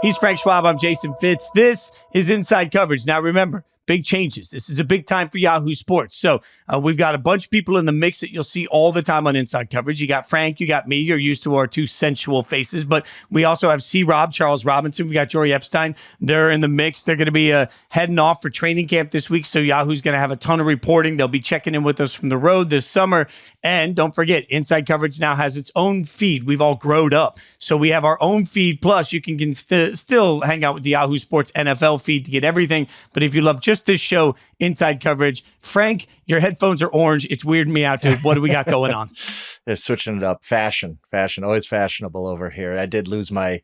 He's Frank Schwab. I'm Jason Fitz. This is Inside Coverage. Now, remember, big changes. This is a big time for Yahoo Sports. So we've got a bunch of people in the mix that you'll see all the time on Inside Coverage. You got Frank, you got me. You're used to our two sensual faces. But we also have C-Rob, Charles Robinson. We got Jory Epstein. They're in the mix. They're going to be heading off for training camp this week. So Yahoo's going to have a ton of reporting. They'll be checking in with us from the road this summer. And don't forget, Inside Coverage now has its own feed. We've all grown up. So we have our own feed. Plus, you can still hang out with the Yahoo Sports NFL feed to get everything. But if you love just this show, Inside Coverage, Frank, your headphones are orange. It's weirding me out, dude. What do we got going on? They're switching it up. Fashion, always fashionable over here. I did lose my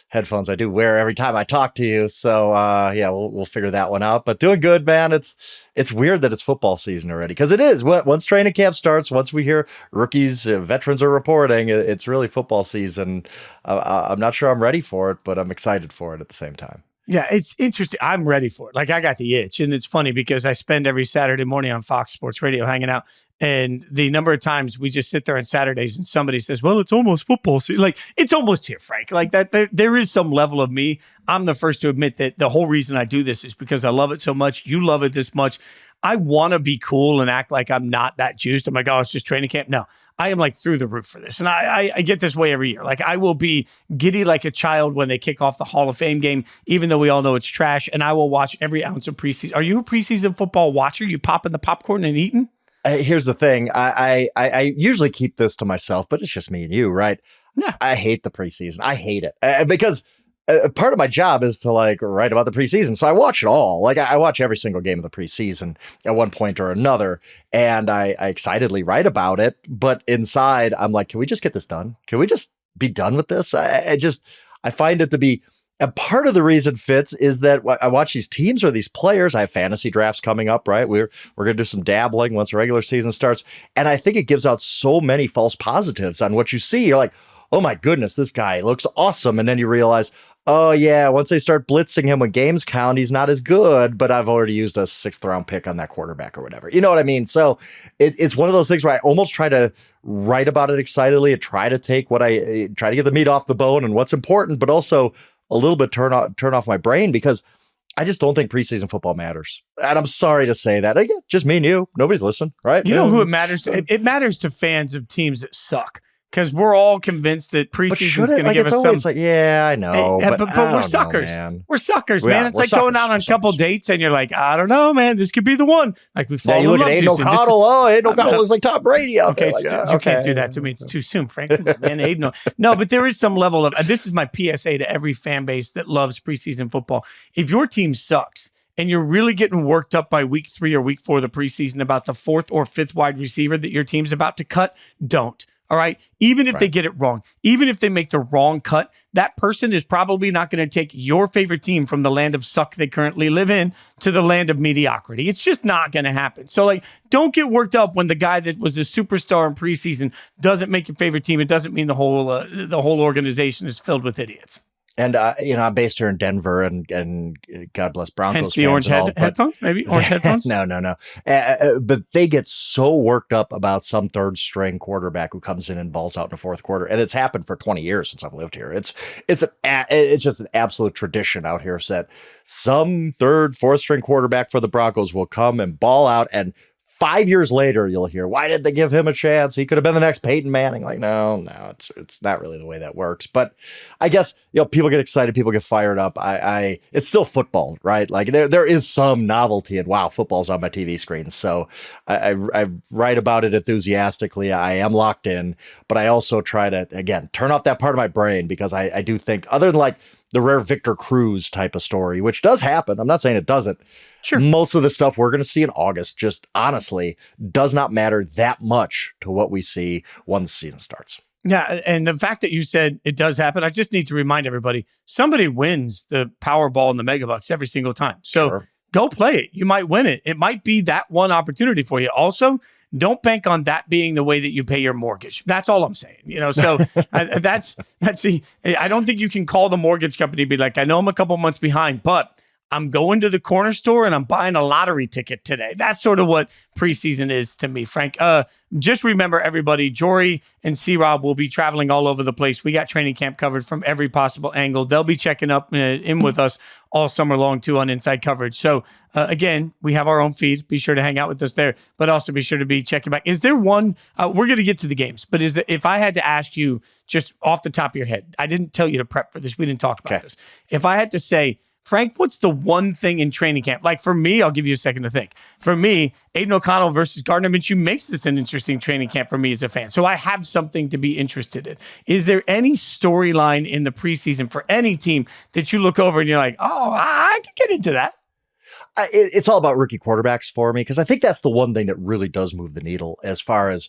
headphones. I do wear every time I talk to you. So yeah, we'll figure that one out. But doing good, man. It's weird that it's football season already, because it is. Once training camp starts, once we hear rookies, veterans are reporting, it's really football season. I'm not sure I'm ready for it, but I'm excited for it at the same time. Yeah, it's interesting. I'm ready for it. Like, I got the itch. And it's funny because I spend every Saturday morning on Fox Sports Radio hanging out. And the number of times we just sit there on Saturdays and somebody says, well, it's almost football season. Like, it's almost here, Frank. Like, that there is some level of me. I'm the first to admit that the whole reason I do this is because I love it so much. You love it this much. I want to be cool and act like I'm not that juiced. I'm like, oh, it's just training camp. No, I am like through the roof for this. And I get this way every year. Like, I will be giddy like a child when they kick off the Hall of Fame game, even though we all know it's trash. And I will watch every ounce of preseason. Are you a preseason football watcher? You popping the popcorn and eating? Here's the thing. I usually keep this to myself, but it's just me and you, right? Yeah. I hate the preseason. I hate it because part of my job is to like write about the preseason. So I watch it all. Like, I watch every single game of the preseason at one point or another. And I excitedly write about it. But inside, I'm like, can we just get this done? Can we just be done with this? I find it to be. And part of the reason, Fitz, is that I watch these teams or these players. I have fantasy drafts coming up, right? We're going to do some dabbling once the regular season starts. And I think it gives out so many false positives on what you see. You're like, oh my goodness, this guy looks awesome. And then you realize, oh yeah, once they start blitzing him when games count, he's not as good, but I've already used a 6th round pick on that quarterback or whatever. You know what I mean? So it's one of those things where I almost try to write about it excitedly and try to take try to get the meat off the bone and what's important, but also a little bit turn off my brain, because I just don't think preseason football matters. And I'm sorry to say that. Again, just me and you. Nobody's listening, right? You know who it matters to? It matters to fans of teams that suck. Because we're all convinced that preseason's going to give us some. Like, yeah, I know. But we're suckers. We're suckers, man. It's like going out on a couple dates and you're like, I don't know, man. This could be the one. Like, we fall in love. You look at Aiden O'Connell. Aiden O'Connell looks like Tom Brady out there. You can't do that to me. It's too soon, Frank. Man, Aiden. No, but there is some level of, this is my PSA to every fan base that loves preseason football. If your team sucks and you're really getting worked up by week 3 or week 4 of the preseason about the 4th or 5th wide receiver that your team's about to cut, don't. All right. Even if they get it wrong, even if they make the wrong cut, that person is probably not going to take your favorite team from the land of suck they currently live in to the land of mediocrity. It's just not going to happen. So, like, don't get worked up when the guy that was a superstar in preseason doesn't make your favorite team. It doesn't mean the whole organization is filled with idiots. And, I'm based here in Denver, and God bless Broncos Hence the orange headphones, maybe? Orange headphones? No. But they get so worked up about some third-string quarterback who comes in and balls out in the 4th quarter. And it's happened for 20 years since I've lived here. It's just an absolute tradition out here that some 3rd, 4th-string quarterback for the Broncos will come and ball out, and 5 years later, you'll hear, why did they give him a chance? He could have been the next Peyton Manning. Like, no, it's not really the way that works. But I guess, people get excited, people get fired up. It's still football, right? Like, there is some novelty in, wow, football's on my TV screen. So I write about it enthusiastically. I am locked in, but I also try to, again, turn off that part of my brain, because I do think, other than like the rare Victor Cruz type of story, which does happen, I'm not saying it doesn't. Sure. Most of the stuff we're going to see in August just honestly does not matter that much to what we see once the season starts. Yeah, and the fact that you said it does happen, I just need to remind everybody, somebody wins the Powerball and the Megabucks every single time. So Go play it. You might win it. It might be that one opportunity for you. Also, don't bank on that being the way that you pay your mortgage. That's all I'm saying. So that's the. I don't think you can call the mortgage company and be like, I know I'm a couple months behind, but I'm going to the corner store and I'm buying a lottery ticket today. That's sort of what preseason is to me, Frank. Just remember, everybody, Jory and C-Rob will be traveling all over the place. We got training camp covered from every possible angle. They'll be checking up in with us all summer long, too, on Inside Coverage. So, again, we have our own feed. Be sure to hang out with us there, but also be sure to be checking back. Is there one, we're going to get to the games, but if I had to ask you just off the top of your head, I didn't tell you to prep for this. We didn't talk about this. If I had to say, Frank, what's the one thing in training camp? Like for me, I'll give you a second to think. For me, Aiden O'Connell versus Gardner Minshew makes this an interesting training camp for me as a fan. So I have something to be interested in. Is there any storyline in the preseason for any team that you look over and you're like, oh, I could get into that? It's all about rookie quarterbacks for me, because I think that's the one thing that really does move the needle as far as,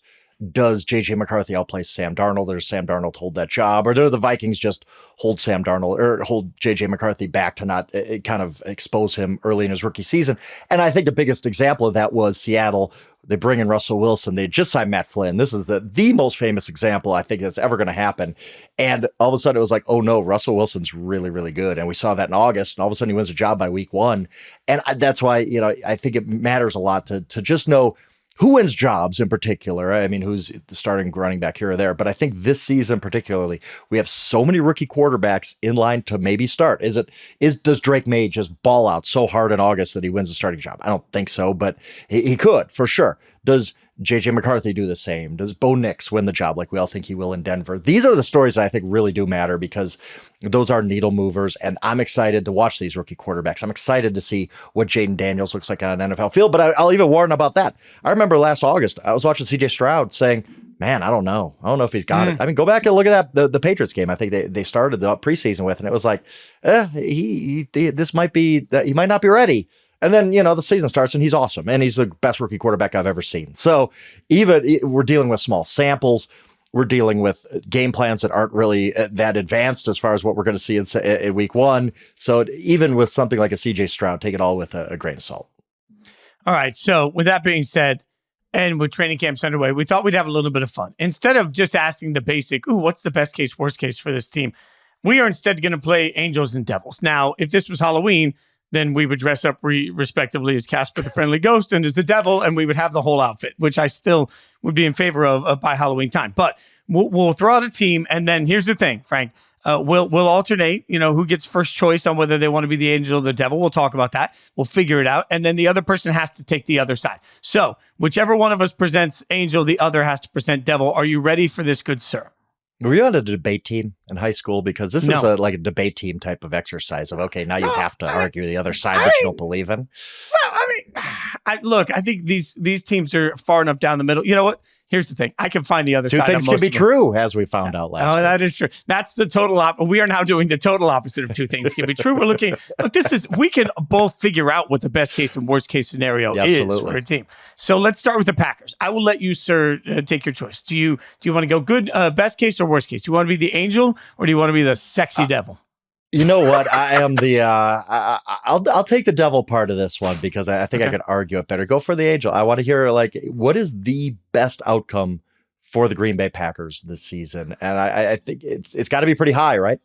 does J.J. McCarthy outplay Sam Darnold, or does Sam Darnold hold that job? Or do the Vikings just hold Sam Darnold or hold J.J. McCarthy back to not kind of expose him early in his rookie season? And I think the biggest example of that was Seattle. They bring in Russell Wilson. They just signed Matt Flynn. This is the most famous example I think that's ever going to happen. And all of a sudden it was like, oh no, Russell Wilson's really, really good. And we saw that in August, and all of a sudden he wins a job by week 1. And that's why, I think it matters a lot to just know who wins jobs in particular. I mean, who's the starting running back here or there. But I think this season particularly, we have so many rookie quarterbacks in line to maybe start. Does Drake May just ball out so hard in August that he wins a starting job? I don't think so, but he could for sure. Does J.J. McCarthy do the same? Does Bo Nix win the job like we all think he will in Denver? These are the stories that I think really do matter, because those are needle movers, and I'm excited to watch these rookie quarterbacks. I'm excited to see what Jaden Daniels looks like on an NFL field, but I'll even warn about that. I remember last August, I was watching C.J. Stroud saying, man, I don't know if he's got it. I mean, go back and look at that the Patriots game. I think they started the preseason with, and it was like, this might be that he might not be ready. And then, the season starts and he's awesome. And he's the best rookie quarterback I've ever seen. So even we're dealing with small samples. We're dealing with game plans that aren't really that advanced as far as what we're going to see in week 1. So even with something like a CJ Stroud, take it all with a grain of salt. All right. So with that being said, and with training camps underway, we thought we'd have a little bit of fun. Instead of just asking the basic, what's the best case, worst case for this team? We are instead going to play Angels and Devils. Now, if this was Halloween, then we would dress up respectively as Casper the Friendly Ghost and as the devil, and we would have the whole outfit, which I still would be in favor of by Halloween time. But we'll throw out a team, and then here's the thing, Frank. We'll alternate, who gets first choice on whether they want to be the angel or the devil. We'll talk about that. We'll figure it out. And then the other person has to take the other side. So whichever one of us presents angel, the other has to present devil. Are you ready for this, good sir? Were you on a debate team in high school? Because this is like a debate team type of exercise of, okay, now you have to argue the other side that you don't believe in. Well, I think these teams are far enough down the middle. You know what? Here's the thing. I can find the other side. 2 things can be true, as we found out last week. That is true. That's the total opposite. We are now doing the total opposite of 2 things can be true. We're looking, we can both figure out what the best case and worst case scenario is for a team. So let's start with the Packers. I will let you, sir, take your choice. Do you want to go good, best case or worst case? Do you want to be the angel or do you want to be the sexy devil? You know what? I am the. I'll take the devil part of this one, because I think I could argue it better. Go for the angel. I want to hear what is the best outcome for the Green Bay Packers this season, and I think it's got to be pretty high, right?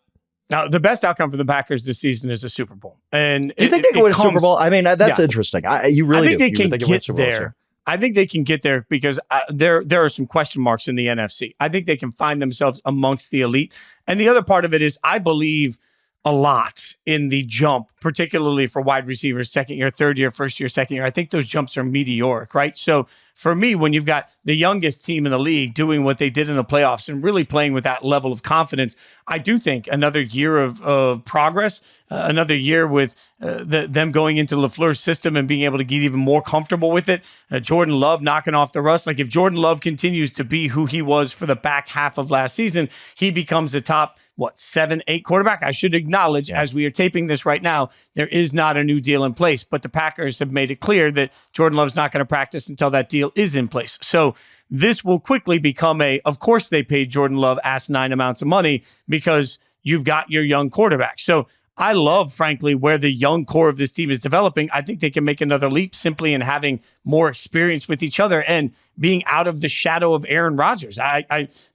Now, the best outcome for the Packers this season is a Super Bowl. And do you think they can win a Super Bowl? I mean, that's interesting. You really I think they can get there. I think they can get there because there are some question marks in the NFC. I think they can find themselves amongst the elite. And the other part of it is I believe a lot in the jump, particularly for wide receivers, second year, third year, first year, second year. I think those jumps are meteoric, right? So for me, when you've got the youngest team in the league doing what they did in the playoffs and really playing with that level of confidence, I do think another year of progress, another year with them going into LaFleur's system and being able to get even more comfortable with it. Jordan Love knocking off the rust. Like if Jordan Love continues to be who he was for the back half of last season, he becomes a top 7, 8 quarterback. I should acknowledge, as we are taping this right now, there is not a new deal in place, but the Packers have made it clear that Jordan Love's not going to practice until that deal is in place. So this will quickly become of course they paid Jordan Love asinine amounts of money because you've got your young quarterback. So I love, frankly, where the young core of this team is developing. I think they can make another leap simply in having more experience with each other and being out of the shadow of Aaron Rodgers.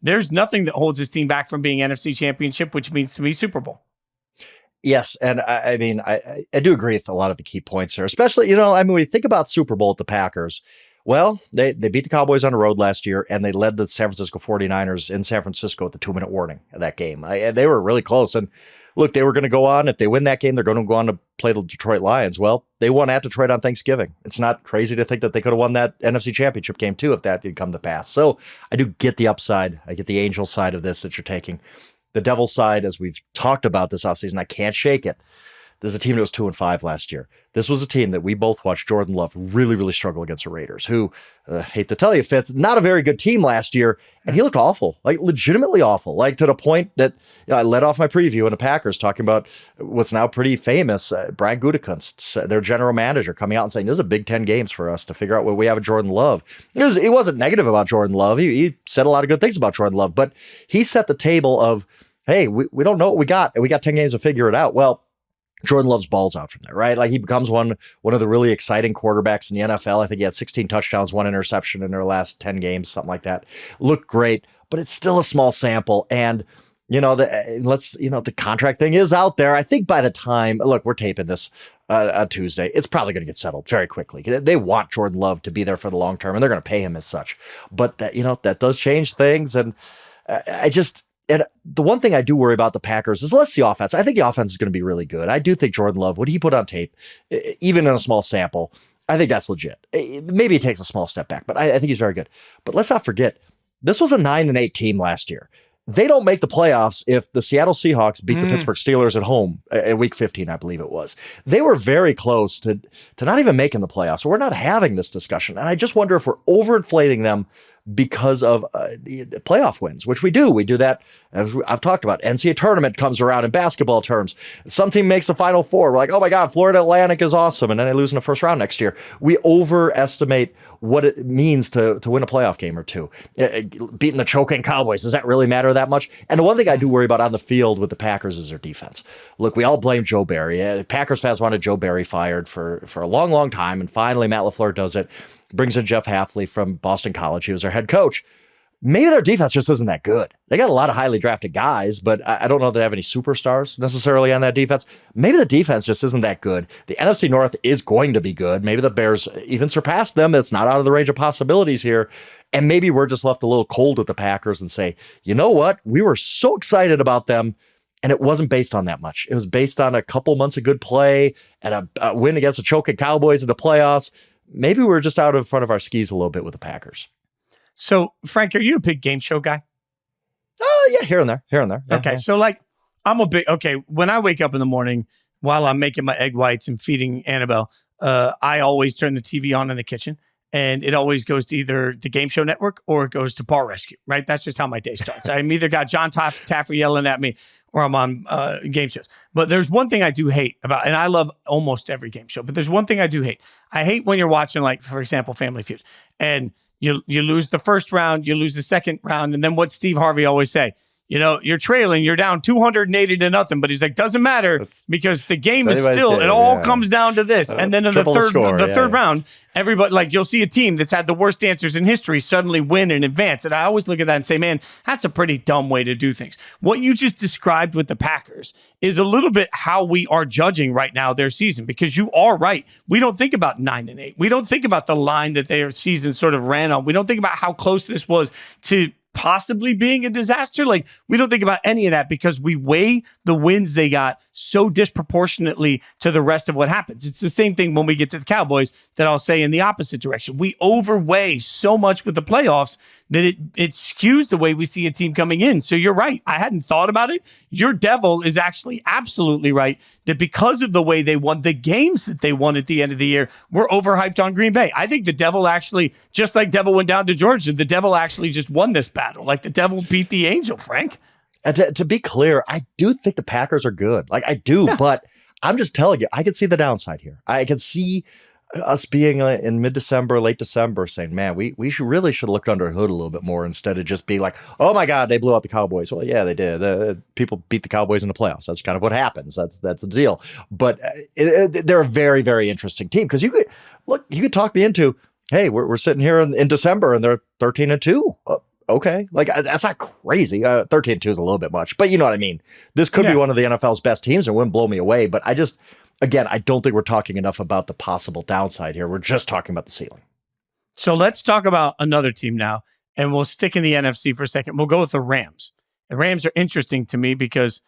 There's nothing that holds this team back from being NFC Championship, which means to me Super Bowl. Yes, and I mean, I do agree with a lot of the key points here, especially, I mean, when you think about Super Bowl at the Packers, well, they beat the Cowboys on the road last year, and they led the San Francisco 49ers in San Francisco at the 2-minute warning of that game. They were really close, and look, they were going to go on. If they win that game, they're going to go on to play the Detroit Lions. Well, they won at Detroit on Thanksgiving. It's not crazy to think that they could have won that NFC Championship game, too, if that did come to pass. So I do get the upside. I get the angel side of this that you're taking. The Devils side, as we've talked about this offseason, I can't shake it. This is a team that was 2-5 last year. This was a team that we both watched Jordan Love really, really struggle against the Raiders, who, hate to tell you, Fitz, not a very good team last year. And he looked awful, like legitimately awful, like to the point that I led off my preview in the Packers talking about what's now pretty famous, Brian Gutekunst, their general manager, coming out and saying, this is a Big Ten games for us to figure out what we have in Jordan Love. He wasn't negative about Jordan Love. He said a lot of good things about Jordan Love, but he set the table of, hey, we don't know what we got, and we got 10 games to figure it out. Well, Jordan Love's balls out from there, right? Like he becomes one of the really exciting quarterbacks in the NFL. I think he had 16 touchdowns, 1 interception in their last 10 games, something like that. Looked great, but it's still a small sample. And, the contract thing is out there. I think by the time, look, we're taping this on Tuesday, it's probably going to get settled very quickly. They want Jordan Love to be there for the long term, and they're going to pay him as such. But that does change things. And And the one thing I do worry about the Packers is less the offense. I think the offense is going to be really good. I do think Jordan Love, what he put on tape, even in a small sample, I think that's legit. Maybe it takes a small step back, but I think he's very good. But let's not forget, this was a 9-8 team last year. They don't make the playoffs if the Seattle Seahawks beat the Pittsburgh Steelers at home in week 15, I believe it was. They were very close to not even making the playoffs. So we're not having this discussion. And I just wonder if we're overinflating them because of the playoff wins, which we do. We do that, as I've talked about. NCAA tournament comes around in basketball terms. Some team makes the Final Four. We're like, oh my God, Florida Atlantic is awesome. And then they lose in the first round next year. We overestimate what it means to win a playoff game or two. Beating the choking Cowboys, does that really matter that much? And the one thing I do worry about on the field with the Packers is their defense. Look, we all blame Joe Barry. Packers fans wanted Joe Barry fired for a long, long time. And finally, Matt LaFleur does it. Brings in Jeff Hafley from Boston College. He was their head coach. Maybe their defense just isn't that good. They got a lot of highly drafted guys, but I don't know if they have any superstars necessarily on that defense. Maybe the defense just isn't that good. The NFC North is going to be good. Maybe the Bears even surpass them. It's not out of the range of possibilities here. And maybe we're just left a little cold with the Packers and say, you know what? We were so excited about them, and it wasn't based on that much. It was based on a couple months of good play and a win against the choking Cowboys in the playoffs. Maybe we're just out in front of our skis a little bit with the Packers. So, Frank, are you a big game show guy? Oh, yeah, here and there. Yeah, okay, so when I wake up in the morning while I'm making my egg whites and feeding Annabelle, I always turn the TV on in the kitchen, and it always goes to either the Game Show Network or it goes to Bar Rescue, right? That's just how my day starts. I'm either got John Taffer yelling at me or I'm on game shows. But there's one thing I do hate about, and I love almost every game show, but there's one thing I do hate. I hate when you're watching, like, for example, Family Feud, and you lose the first round, you lose the second round, and then what Steve Harvey always say, you're trailing, you're down 280-0, but he's like, doesn't matter because the game is still, it all comes down to this. And then in the third round, everybody, like, you'll see a team that's had the worst answers in history suddenly win and advance. And I always look at that and say, man, that's a pretty dumb way to do things. What you just described with the Packers is a little bit how we are judging right now their season, because you are right. We don't think about 9-8. We don't think about the line that their season sort of ran on. We don't think about how close this was to possibly being a disaster. Like, we don't think about any of that because we weigh the wins they got so disproportionately to the rest of what happens. It's the same thing when we get to the Cowboys that I'll say in the opposite direction. We overweigh so much with the playoffs that it skews the way we see a team coming in. So you're right. I hadn't thought about it. Your devil is actually absolutely right that because of the way they won the games that they won at the end of the year, we're overhyped on Green Bay. I think the devil actually, just like devil went down to Georgia, the devil actually just won this battle. Like, the devil beat the angel, Frank. And to be clear, I do think the Packers are good. Like, I do, but I'm just telling you, I can see the downside here. I can see us being in mid-December, late December, saying, man, we really should have looked under the hood a little bit more instead of just being like, oh my God, they blew out the Cowboys. Well, yeah, they did. People beat the Cowboys in the playoffs. That's kind of what happens. That's the deal. But they're a very, very interesting team because you could talk me into, hey, we're sitting here in December and they're 13-2. okay. Like, that's not crazy. 13-2 is a little bit much, but you know what I mean? This could be one of the NFL's best teams and wouldn't blow me away. But again, I don't think we're talking enough about the possible downside here. We're just talking about the ceiling. So let's talk about another team now, and we'll stick in the NFC for a second. We'll go with the Rams. The Rams are interesting to me because,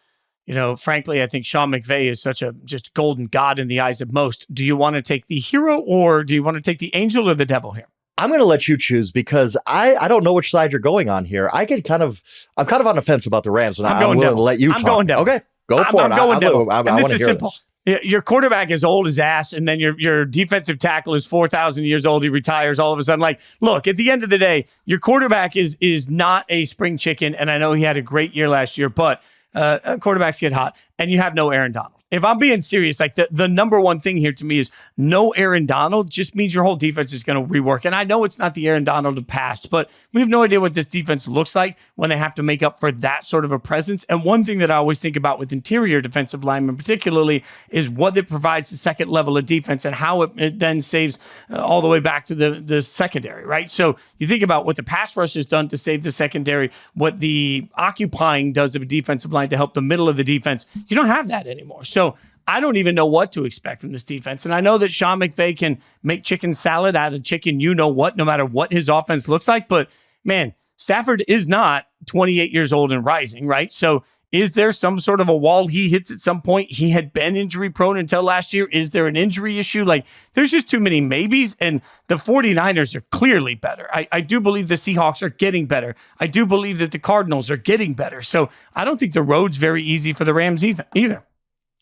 frankly, I think Sean McVay is such a just golden god in the eyes of most. Do you want to take the hero or do you want to take the angel or the devil here? I'm going to let you choose because I don't know which side you're going on here. I'm kind of on the fence about the Rams, and I'm willing to let you talk. I'm going devil. Okay, go for it. I'm going devil. I want to hear simple. This. Your quarterback is old as ass, and then your defensive tackle is 4,000 years old. He retires all of a sudden. Like, look, at the end of the day, your quarterback is not a spring chicken, and I know he had a great year last year, but quarterbacks get hot, and you have no Aaron Donald. If I'm being serious, like the number one thing here to me is no Aaron Donald just means your whole defense is going to rework. And I know it's not the Aaron Donald of past, but we have no idea what this defense looks like when they have to make up for that sort of a presence. And one thing that I always think about with interior defensive linemen particularly is what it provides the second level of defense and how it then saves all the way back to the secondary, right? So you think about what the pass rush has done to save the secondary, what the occupying does of a defensive line to help the middle of the defense. You don't have that anymore. So I don't even know what to expect from this defense. And I know that Sean McVay can make chicken salad out of chicken, no matter what his offense looks like. But man, Stafford is not 28 years old and rising, right? So is there some sort of a wall he hits at some point? He had been injury prone until last year. Is there an injury issue? Like, there's just too many maybes. And the 49ers are clearly better. I do believe the Seahawks are getting better. I do believe that the Cardinals are getting better. So I don't think the road's very easy for the Rams either.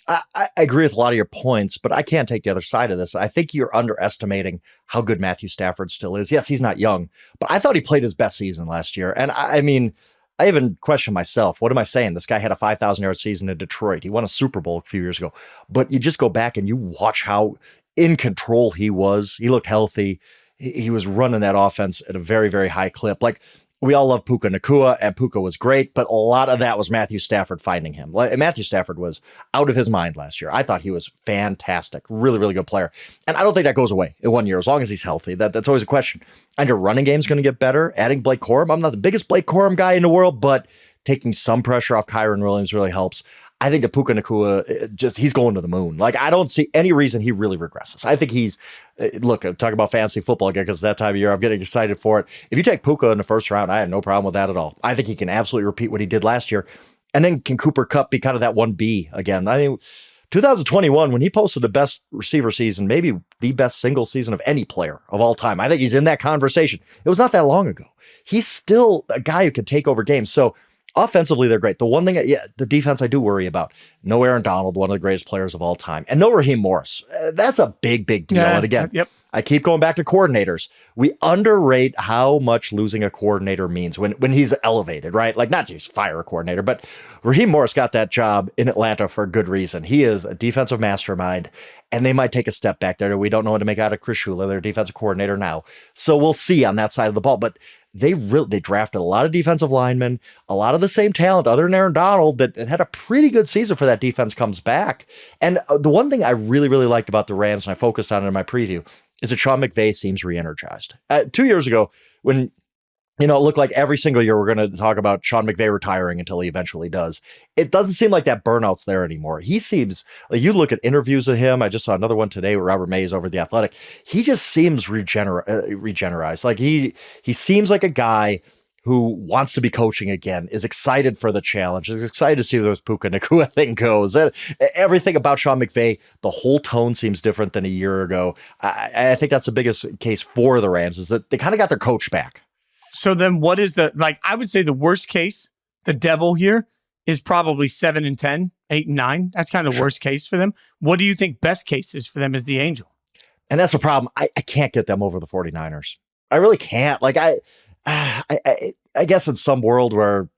I agree with a lot of your points, but I can't take the other side of this. I think you're underestimating how good Matthew Stafford still is. Yes, he's not young, but I thought he played his best season last year. And I mean, I even question myself. What am I saying? This guy had a 5,000-yard season in Detroit. He won a Super Bowl a few years ago. But you just go back and you watch how in control he was. He looked healthy. He was running that offense at a very, very high clip. Like, we all love Puka Nacua, and Puka was great, but a lot of that was Matthew Stafford finding him. Matthew Stafford was out of his mind last year. I thought he was fantastic. Really, really good player. And I don't think that goes away in 1 year, as long as he's healthy. That's always a question. And your running game's going to get better. Adding Blake Corum. I'm not the biggest Blake Corum guy in the world, but taking some pressure off Kyron Williams really helps. I think that Puka Nacua, he's going to the moon. Like, I don't see any reason he really regresses. I think look, I'm talking about fantasy football again because that time of year I'm getting excited for it. If you take Puka in the first round, I have no problem with that at all. I think he can absolutely repeat what he did last year. And then can Cooper Kupp be kind of that 1B again? I mean, 2021, when he posted the best receiver season, maybe the best single season of any player of all time, I think he's in that conversation. It was not that long ago. He's still a guy who can take over games. So offensively, they're great. The one thing, the defense I do worry about. No Aaron Donald, one of the greatest players of all time. And no Raheem Morris. That's a big, big deal. Yeah, and again, yep. I keep going back to coordinators. We underrate how much losing a coordinator means when he's elevated, right? Like, not just fire a coordinator, but Raheem Morris got that job in Atlanta for a good reason. He is a defensive mastermind, and they might take a step back there. We don't know what to make out of Chris Shula, their defensive coordinator now. So we'll see on that side of the ball. But they drafted a lot of defensive linemen, a lot of the same talent other than Aaron Donald that had a pretty good season for that defense comes back. And the one thing I really, really liked about the Rams, and I focused on it in my preview, is that Sean McVay seems re-energized. 2 years ago, when it looked like every single year we're going to talk about Sean McVay retiring until he eventually does, it doesn't seem like that burnout's there anymore. He seems, like, you look at interviews of him, I just saw another one today with Robert Mays over at The Athletic, he just seems regenerized. Like, he seems like a guy who wants to be coaching again, is excited for the challenge, is excited to see where this Puka Nacua thing goes. Everything about Sean McVay, the whole tone seems different than a year ago. I think that's the biggest case for the Rams, is that they kind of got their coach back. So then what is I would say the worst case, the devil here, is probably 7-10, 8-9. That's kind of the worst case for them. What do you think best case is for them as the angel? And that's the problem. I can't get them over the 49ers. I really can't. Like, I guess in some world where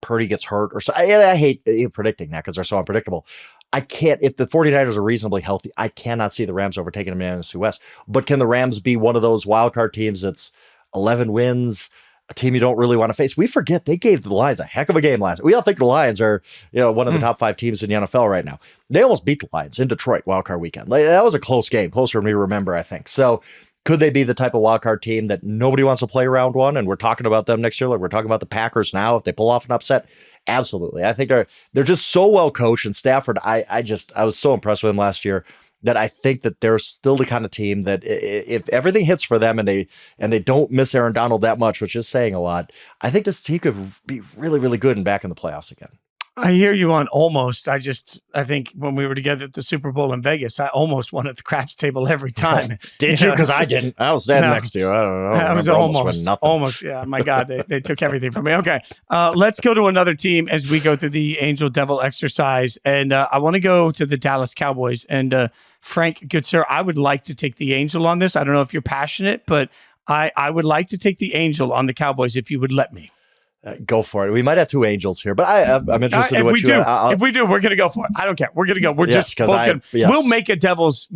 Purdy gets hurt or so, I hate predicting that because they're so unpredictable. I can't, if the 49ers are reasonably healthy, I cannot see the Rams overtaking them in the NFC West. But can the Rams be one of those wildcard teams that's 11 wins, a team you don't really want to face? We forget they gave the Lions a heck of a game last. We all think the Lions are, one of the top 5 teams in the NFL right now. They almost beat the Lions in Detroit wildcard weekend. That was a close game, closer than we remember, I think. So Could they be the type of wild card team that nobody wants to play round one? And we're talking about them next year. Like we're talking about the Packers now. If they pull off an upset, absolutely. I think they're just so well coached. And Stafford, I was so impressed with him last year that I think that they're still the kind of team that if everything hits for them and they don't miss Aaron Donald that much, which is saying a lot, I think this team could be really, really good and back in the playoffs again. I hear you on almost. I think when we were together at the Super Bowl in Vegas, I almost won at the craps table every time. Did you? Because I didn't. I was standing next to you. I don't know. I was almost. Yeah, my God, they took everything from me. Okay, let's go to another team as we go through the Angel Devil exercise. And I want to go to the Dallas Cowboys. And Frank, good sir, I would like to take the Angel on this. I don't know if you're passionate, but I would like to take the Angel on the Cowboys if you would let me. Go for it. We might have two Angels here, but I'm interested in what you do. If we do, we're going to go for it. I don't care. We're going to go. We're just both going. Yes. We'll make a devil's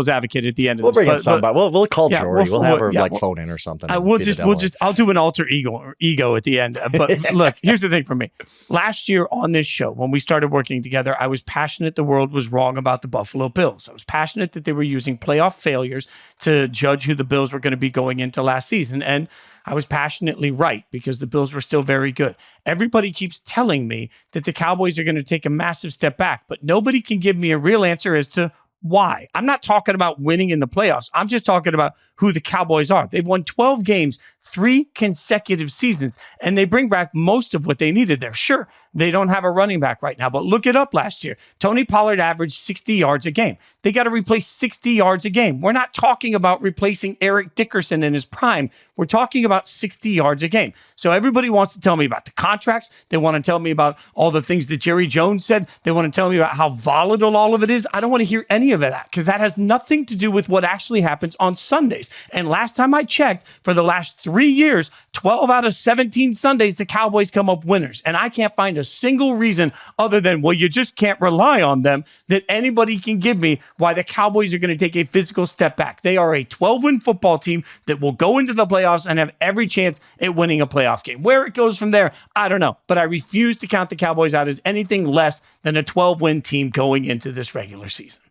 advocate at the end of this. We'll bring in somebody. We'll call Jory. We'll have her phone in or something. I'll do an alter ego at the end. But look, here's the thing for me. Last year on this show, when we started working together, I was passionate the world was wrong about the Buffalo Bills. I was passionate that they were using playoff failures to judge who the Bills were going to be going into last season. And I was passionately right because the Bills were still very good. Everybody keeps telling me that the Cowboys are going to take a massive step back, but nobody can give me a real answer as to why. I'm not talking about winning in the playoffs. I'm just talking about who the Cowboys are. They've won 12 games, 3 consecutive seasons, and they bring back most of what they needed there. Sure, they don't have a running back right now, but look it up last year. Tony Pollard averaged 60 yards a game. They got to replace 60 yards a game. We're not talking about replacing Eric Dickerson in his prime. We're talking about 60 yards a game. So everybody wants to tell me about the contracts. They want to tell me about all the things that Jerry Jones said. They want to tell me about how volatile all of it is. I don't want to hear any of that because that has nothing to do with what actually happens on Sundays. And last time I checked, for the last 3 years, 12 out of 17 Sundays, the Cowboys come up winners. And I can't find a single reason other than, well, you just can't rely on them, that anybody can give me why the Cowboys are going to take a physical step back. They are a 12-win football team that will go into the playoffs and have every chance at winning a playoff game. Where it goes from there, I don't know. But I refuse to count the Cowboys out as anything less than a 12-win team going into this regular season.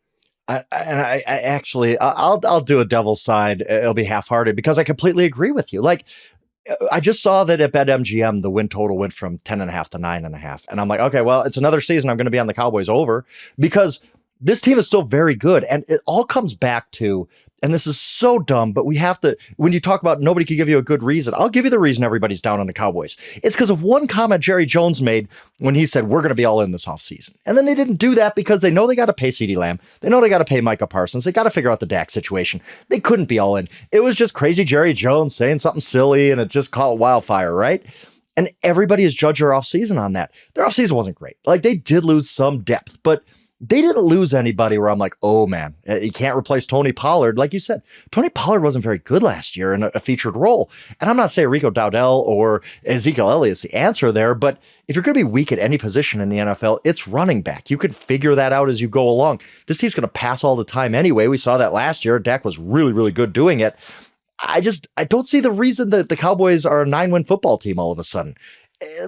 I'll do a devil's side. It'll be half-hearted because I completely agree with you. Like, I just saw that at BetMGM, the win total went from 10.5 to 9.5. And I'm like, okay, well, it's another season I'm going to be on the Cowboys over because this team is still very good. And it all comes back to, and this is so dumb, but we have to, when you talk about nobody can give you a good reason, I'll give you the reason everybody's down on the Cowboys. It's because of one comment Jerry Jones made when he said, we're going to be all in this offseason. And then they didn't do that because they know they got to pay CeeDee Lamb. They know they got to pay Micah Parsons. They got to figure out the Dak situation. They couldn't be all in. It was just crazy Jerry Jones saying something silly and it just caught wildfire, right? And everybody has judged their offseason on that. Their offseason wasn't great. Like, they did lose some depth, but they didn't lose anybody where I'm like, oh man, you can't replace Tony Pollard. Like you said, Tony Pollard wasn't very good last year in a featured role. And I'm not saying Rico Dowdell or Ezekiel Elliott's the answer there, but if you're going to be weak at any position in the NFL, it's running back. You can figure that out as you go along. This team's going to pass all the time anyway. We saw that last year. Dak was really, really good doing it. I don't see the reason that the Cowboys are a 9-win football team all of a sudden.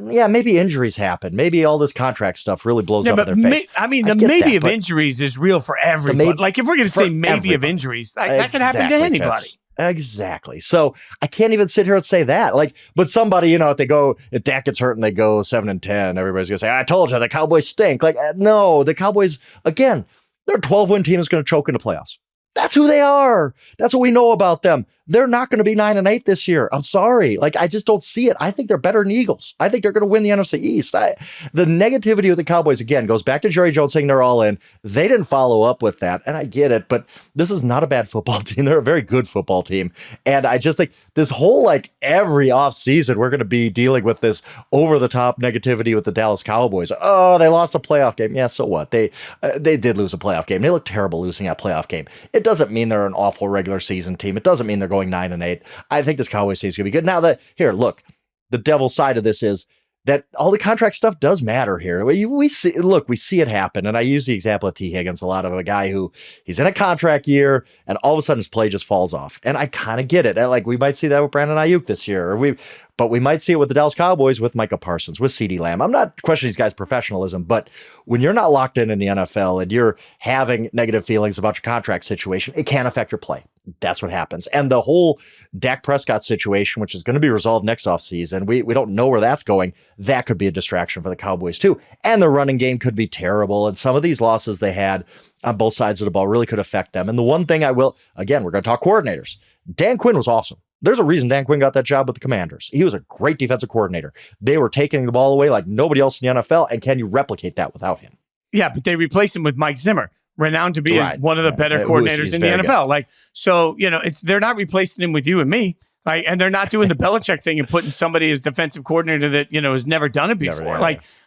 Yeah, maybe injuries happen. Maybe all this contract stuff really blows up in their face. The maybe of injuries is real for everybody. Like, if we're going to say maybe of injuries, that could happen to anybody. Exactly. So I can't even sit here and say that. Like, but somebody, if Dak gets hurt and they go 7-10, everybody's going to say, I told you, the Cowboys stink. Like, no, the Cowboys, again, they're a 12-win team that's going to choke in the playoffs. That's who they are. That's what we know about them. They're not going to be 9-8 this year. I'm sorry. Like, I just don't see it. I think they're better than Eagles. I think they're going to win the NFC East. The negativity with the Cowboys, again, goes back to Jerry Jones saying they're all in. They didn't follow up with that, and I get it, but this is not a bad football team. They're a very good football team, and I just think this whole, every offseason, we're going to be dealing with this over-the-top negativity with the Dallas Cowboys. Oh, they lost a playoff game. Yeah, so what? They did lose a playoff game. They look terrible losing that playoff game. It doesn't mean they're an awful regular season team. It doesn't mean they're going 9-8. I think this Cowboys team is going to be good. Now, the devil's side of this is that all the contract stuff does matter here. We see it happen. And I use the example of T. Higgins, a lot of a guy who he's in a contract year and all of a sudden his play just falls off. And I kind of get it. We might see that with Brandon Ayuk this year. But we might see it with the Dallas Cowboys with Micah Parsons, with CeeDee Lamb. I'm not questioning these guys' professionalism, but when you're not locked in the NFL and you're having negative feelings about your contract situation, it can affect your play. That's what happens. And the whole Dak Prescott situation, which is going to be resolved next offseason, we don't know where that's going. That could be a distraction for the Cowboys too. And the running game could be terrible. And some of these losses they had on both sides of the ball really could affect them. And the one thing again, we're going to talk coordinators. Dan Quinn was awesome. There's a reason Dan Quinn got that job with the Commanders. He was a great defensive coordinator. They were taking the ball away like nobody else in the NFL. And can you replicate that without him? Yeah, but they replaced him with Mike Zimmer, renowned to be one of the better coordinators in the NFL. Good. Like, so, they're not replacing him with you and me. Right. And they're not doing the Belichick thing and putting somebody as defensive coordinator that, has never done it before.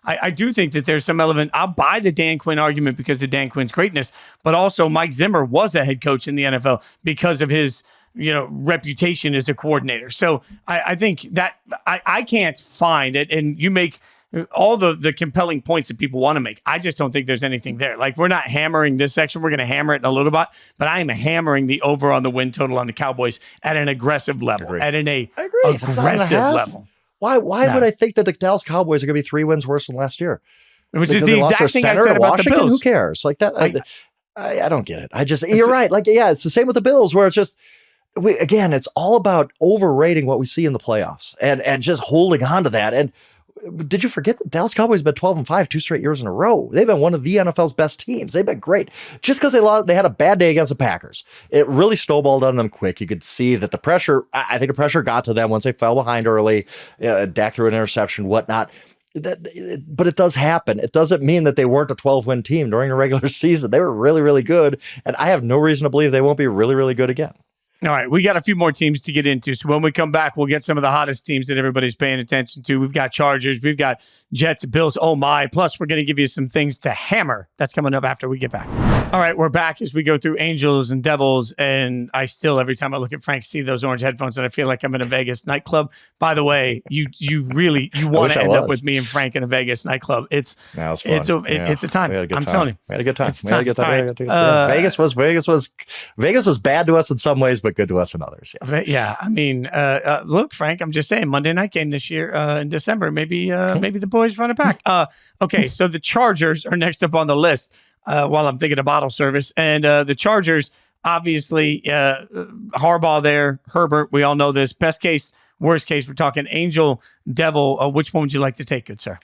I do think that there's some element. I'll buy the Dan Quinn argument because of Dan Quinn's greatness, but also Mike Zimmer was a head coach in the NFL because of his, reputation as a coordinator. So I think that I can't find it. And you make all the compelling points that people want to make. I just don't think there's anything there. Like, we're not hammering this section. We're going to hammer it in a little bit, but I am hammering the over on the win total on the Cowboys at an aggressive level, aggressive level. Why would I think that the Dallas Cowboys are going to be 3 wins worse than last year? Which is the exact thing I said about the Bills. Who cares? Like that. I don't get it. You're right. Like, yeah, it's the same with the Bills where it's just, it's all about overrating what we see in the playoffs and just holding on to that. And did you forget that Dallas Cowboys have been 12-5 2 straight years in a row? They've been one of the NFL's best teams. They've been great. Just because they had a bad day against the Packers, it really snowballed on them quick. You could see that I think the pressure got to them once they fell behind early. Dak threw an interception, whatnot. But it does happen. It doesn't mean that they weren't a 12-win team during a regular season. They were really, really good, and I have no reason to believe they won't be really, really good again. All right, we got a few more teams to get into. So when we come back, we'll get some of the hottest teams that everybody's paying attention to. We've got Chargers, we've got Jets, Bills, oh my. Plus, we're going to give you some things to hammer. That's coming up after we get back. All right, we're back as we go through Angels and Devils. And I still, every time I look at Frank, see those orange headphones, and I feel like I'm in a Vegas nightclub. By the way, you want to end up with me and Frank in a Vegas nightclub. It's a time. I'm telling you. We had a good time. Vegas was bad to us in some ways, but good to us in others. Yes. Yeah. I mean, look, Frank, I'm just saying, Monday night game this year in December, maybe the boys run it back. Okay, so the Chargers are next up on the list while I'm thinking of bottle service. And the Chargers, obviously, Harbaugh there, Herbert, we all know this. Best case, worst case, we're talking Angel, Devil. Which one would you like to take, good sir?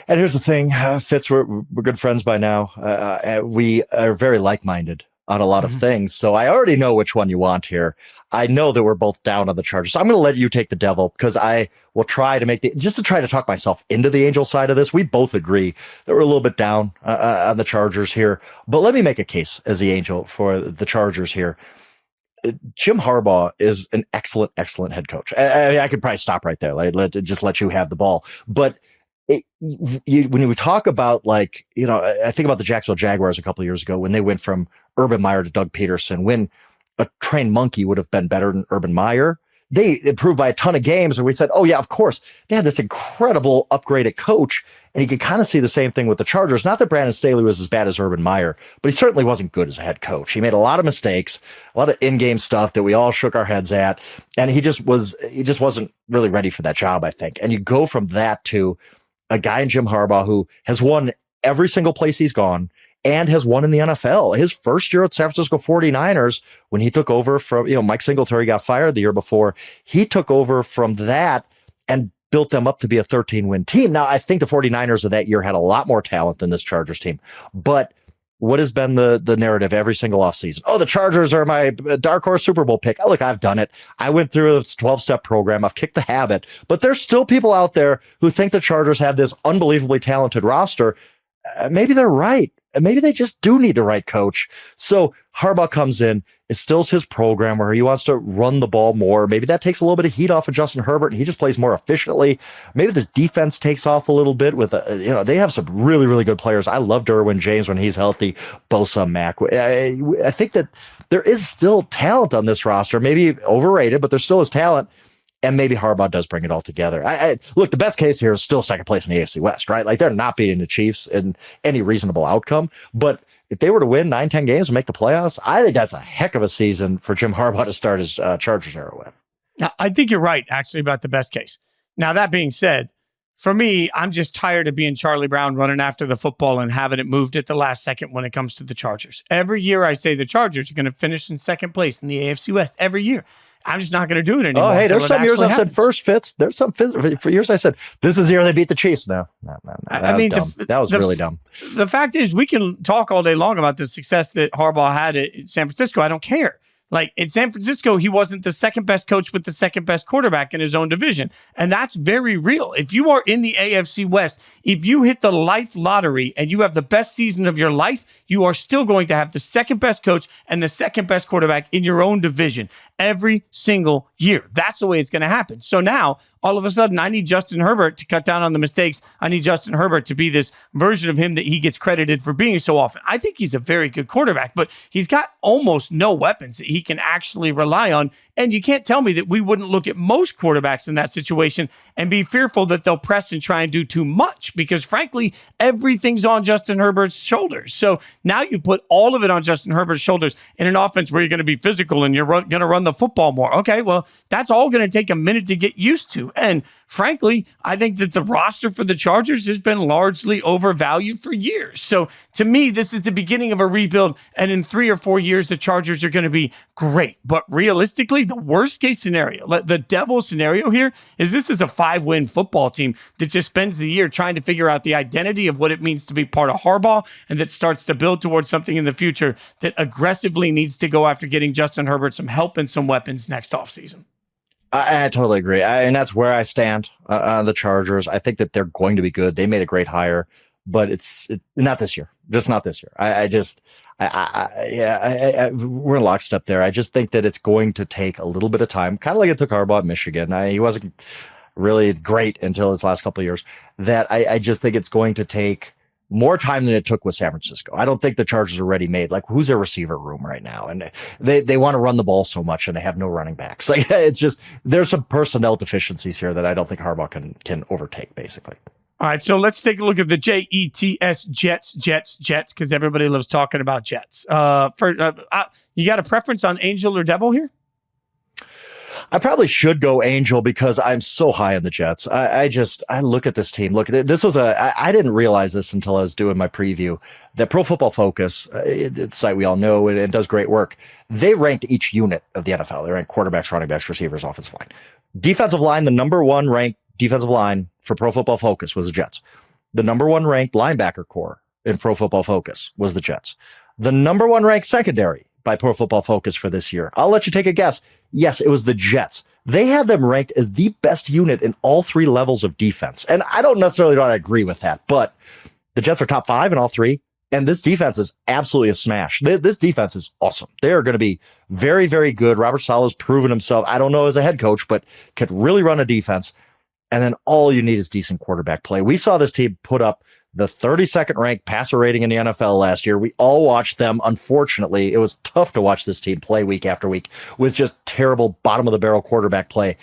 And here's the thing, Fitz, we're good friends by now. We are very like-minded on a lot of things. So I already know which one you want here. I know that we're both down on the Chargers. So I'm going to let you take the Devil because I will try to just to try to talk myself into the Angel side of this. We both agree that we're a little bit down on the Chargers here. But let me make a case as the Angel for the Chargers here. Jim Harbaugh is an excellent, excellent head coach. I could probably stop right there. Just let you have the ball. But when we talk about I think about the Jacksonville Jaguars a couple of years ago when they went from Urban Meyer to Doug Peterson, when a trained monkey would have been better than Urban Meyer. They improved by a ton of games, and we said, oh yeah, of course. They had this incredible upgraded coach, and you could kind of see the same thing with the Chargers. Not that Brandon Staley was as bad as Urban Meyer, but he certainly wasn't good as a head coach. He made a lot of mistakes, a lot of in-game stuff that we all shook our heads at, and he just wasn't really ready for that job, I think. And you go from that to a guy in Jim Harbaugh who has won every single place he's gone and has won in the NFL. His first year at San Francisco 49ers, when he took over from, Mike Singletary got fired the year before, he took over from that and built them up to be a 13-win team. Now, I think the 49ers of that year had a lot more talent than this Chargers team. But what has been the narrative every single offseason? Oh, the Chargers are my dark horse Super Bowl pick. Oh, look, I've done it. I went through a 12-step program. I've kicked the habit. But there's still people out there who think the Chargers have this unbelievably talented roster. Maybe they're right. Maybe they just do need a right coach. So Harbaugh comes in, instills his program where he wants to run the ball more. Maybe that takes a little bit of heat off of Justin Herbert and he just plays more efficiently. Maybe this defense takes off a little bit with, they have some really, really good players. I love Derwin James when he's healthy. Bosa, Mack. I think that there is still talent on this roster, maybe overrated, but there still is talent. And maybe Harbaugh does bring it all together. Look, the best case here is still second place in the AFC West, right? Like they're not beating the Chiefs in any reasonable outcome. But if they were to win 9-10 games and make the playoffs, I think that's a heck of a season for Jim Harbaugh to start his Chargers era with. Now, I think you're right, actually, about the best case. Now, that being said, for me, I'm just tired of being Charlie Brown running after the football and having it moved at the last second when it comes to the Chargers. Every year I say the Chargers are going to finish in second place in the AFC West every year. I'm just not going to do it anymore. Oh, hey, there's some years I said first, Fitz. There's some for years I said this is the year they beat the Chiefs. No. I mean, that was really dumb. The fact is, we can talk all day long about the success that Harbaugh had at San Francisco. I don't care. Like, in San Francisco, he wasn't the second best coach with the second best quarterback in his own division. And that's very real. If you are in the AFC West, if you hit the life lottery and you have the best season of your life, you are still going to have the second best coach and the second best quarterback in your own division every single year. That's the way it's going to happen. So now, all of a sudden, I need Justin Herbert to cut down on the mistakes. I need Justin Herbert to be this version of him that he gets credited for being so often. I think he's a very good quarterback, but he's got almost no weapons that he can actually rely on. And you can't tell me that we wouldn't look at most quarterbacks in that situation and be fearful that they'll press and try and do too much because, frankly, everything's on Justin Herbert's shoulders. So now you put all of it on Justin Herbert's shoulders in an offense where you're going to be physical and you're going to run the football more. Okay, well, that's all going to take a minute to get used to. And frankly, I think that the roster for the Chargers has been largely overvalued for years. So to me, this is the beginning of a rebuild. And in 3 or 4 years, the Chargers are going to be great. But realistically, the worst case scenario, the devil scenario here is this is a 5-win football team that just spends the year trying to figure out the identity of what it means to be part of Harbaugh and that starts to build towards something in the future that aggressively needs to go after getting Justin Herbert some help and some weapons next offseason. I totally agree. And that's where I stand on the Chargers. I think that they're going to be good. They made a great hire, but it's not this year. Just not this year. We're in lockstep there. I just think that it's going to take a little bit of time, kind of like it took Harbaugh at Michigan. He wasn't really great until his last couple of years. That I just think it's going to take more time than it took with San Francisco. I don't think the Chargers are ready made. Like, who's their receiver room right now? And they want to run the ball so much and they have no running backs. Like, it's just, there's some personnel deficiencies here that I don't think Harbaugh can overtake, basically. All right, so let's take a look at the Jets, Jets, because everybody loves talking about Jets. You got a preference on Angel or Devil here? I probably should go Angel because I'm so high on the Jets. I look at this team. Look, this was I didn't realize this until I was doing my preview that Pro Football Focus, it's a site we all know and does great work. They ranked each unit of the NFL. They ranked quarterbacks, running backs, receivers, offensive line. Defensive line, the number one ranked defensive line for Pro Football Focus was the Jets. The number one ranked linebacker core in Pro Football Focus was the Jets. The number one ranked secondary by Pro Football Focus for this year, I'll let you take a guess. Yes, it was the Jets. They had them ranked as the best unit in all 3 levels of defense. And I don't necessarily agree with that, but the Jets are top 5 in all 3. And this defense is absolutely a smash. This defense is awesome. They are going to be very, very good. Robert Saleh's proven himself. I don't know as a head coach, but could really run a defense. And then all you need is decent quarterback play. We saw this team put up the 32nd ranked passer rating in the NFL last year. We all watched them. Unfortunately, it was tough to watch this team play week after week with just terrible bottom of the barrel quarterback play.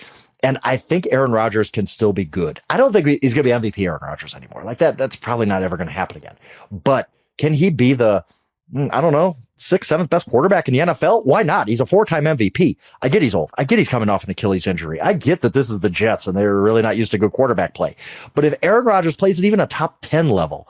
And I think Aaron Rodgers can still be good. I don't think he's going to be MVP Aaron Rodgers anymore. Like that's probably not ever going to happen again. But can he be the, 6th, 7th best quarterback in the NFL? Why not? He's a 4-time MVP. I get he's old. I get he's coming off an Achilles injury. I get that this is the Jets and they're really not used to good quarterback play. But if Aaron Rodgers plays at even a top 10 level,